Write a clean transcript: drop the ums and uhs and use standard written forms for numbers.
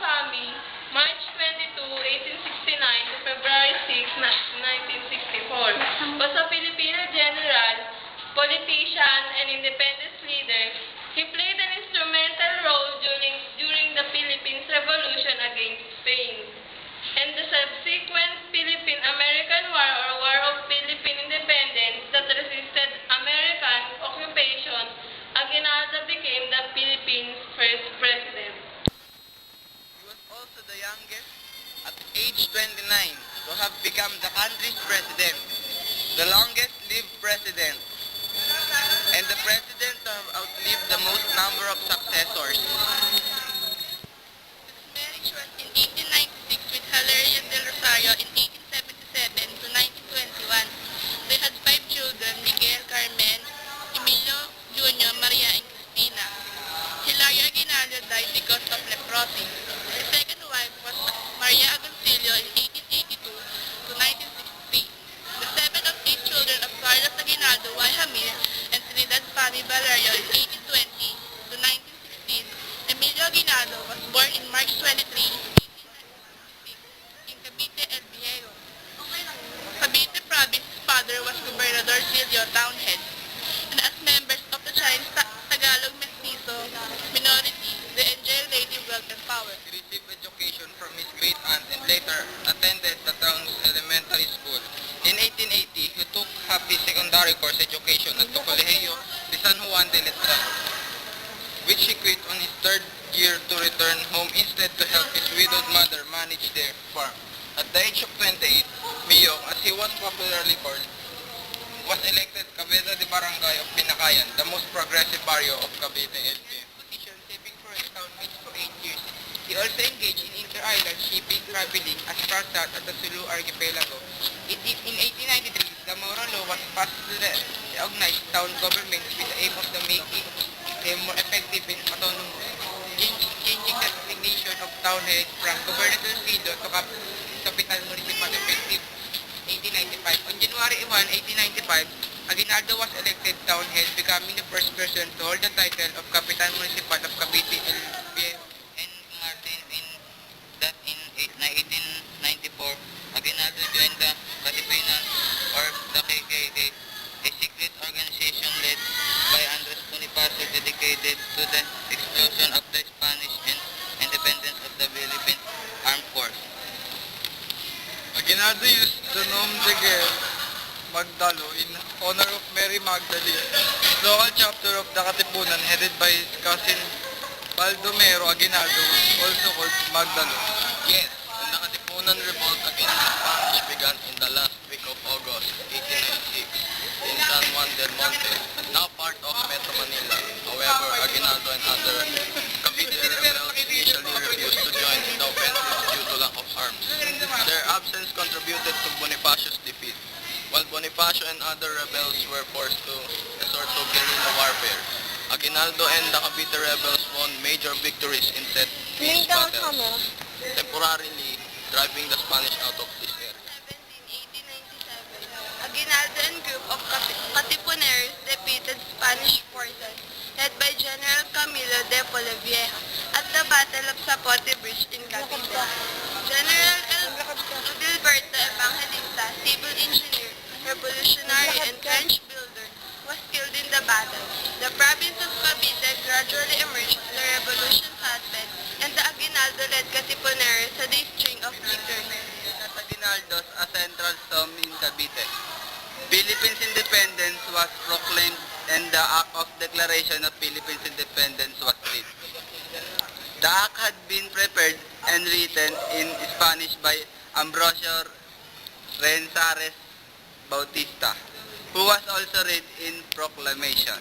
Kami, March 22, 1869 to February 6, 1964, was a Filipino general, politician, and independence leader. He played an instrumental role during the Philippines Revolution against Spain and the subsequent Philippine-American War or War of Philippine Independence that resisted American occupation. Aguinaldo became the Philippines' first president. He was also the youngest at age 29 to have become the country's president, the longest-lived president, and the president to have outlived the most number of successors. His marriage was in 1896 with Hilarion del Rosario in 1877 to 1921. They had 5 children, Miguel, Carmen, Emilio Jr., Maria, and Cristina. Hilario Aguinaldo died because of leprosy. His second wife was Maria Agoncillo in 1882 to 1963. The 7 of 8 children of Carlos Aguinaldo Y. Jamil and Trinidad Fanny Valerio in 1820 to 1916. Emilio Aguinaldo was born in March 23, 1896 in Cavite, El Viejo. Cavite province, his father was Gobernador Silvio Townhead. And as members of the Chinese Tagalog Mestizo minority, they enjoy relative wealth and power. He received education from his great aunt and later attended the town's elementary school. In 1880, he took half his secondary course education at the Colegio de San Juan de Letras, which he quit on his third year to return home instead to help his widowed mother manage their farm. At the age of 28, Miyong, as he was popularly called, was elected Cabeza de Barangay of Pinakayan, the most progressive barrio of Cavite, LGU. Position saving for his townmates for 8 years. He also engaged in inter-island shipping, traveling as far south as the Sulu Archipelago. In 1893, the Moro Law was passed to recognize town governments with the aim of making them more effective and autonomous, changing the designation of town head from Gobernadorcillo to Capital Municipal effective 1895. On January 1, 1895, Aguinaldo was elected town head, becoming the first person to hold the title of Capitan Municipal of Cavite El Viejo. And Martin, in 1894, Aguinaldo joined the Katipunan, or the KKK, a secret organization led by Andres Bonifacio dedicated to the explosion of the Spanish and independence of the Philippine Armed Force. Aguinaldo used the name de guerre Magdalo in honor of Mary Magdalene, local chapter of the Katipunan headed by his cousin Baldomero Aguinaldo, also called Magdalo. Yes, when the Katipunan revolt against the Spanish began in the last week of August 1896 in San Juan del Monte, now part of Metro Manila. However, Aguinaldo and other Cavite rebels initially refused to join in the offensive due to lack of arms. Their absence contributed to Bonifacio's defeat, while Bonifacio and other rebels were forced to resort to guerrilla warfare. Aguinaldo and the Cavite rebels won major victories in set piece battles, temporarily driving the Spanish out of this area. 1897, Aguinaldo and group of Katipuneros defeated Spanish forces led by General Camilo de Polavieja at the Battle of Zapote Bridge in Cavite. General Gilberto Evangelista, civil engineer, revolutionary, and trench builder, was killed in the battle. The province of Cavite gradually emerged as the revolution's hotbed, and the Aguinaldo-led Katipuneros had a string of victories. At Aguinaldo's a central tomb in Cavite. Philippines independence was proclaimed and the Act of Declaration of Philippines Independence was read. The act had been prepared and written in Spanish by Ambrosio Renzares Bautista, who was also read in proclamation.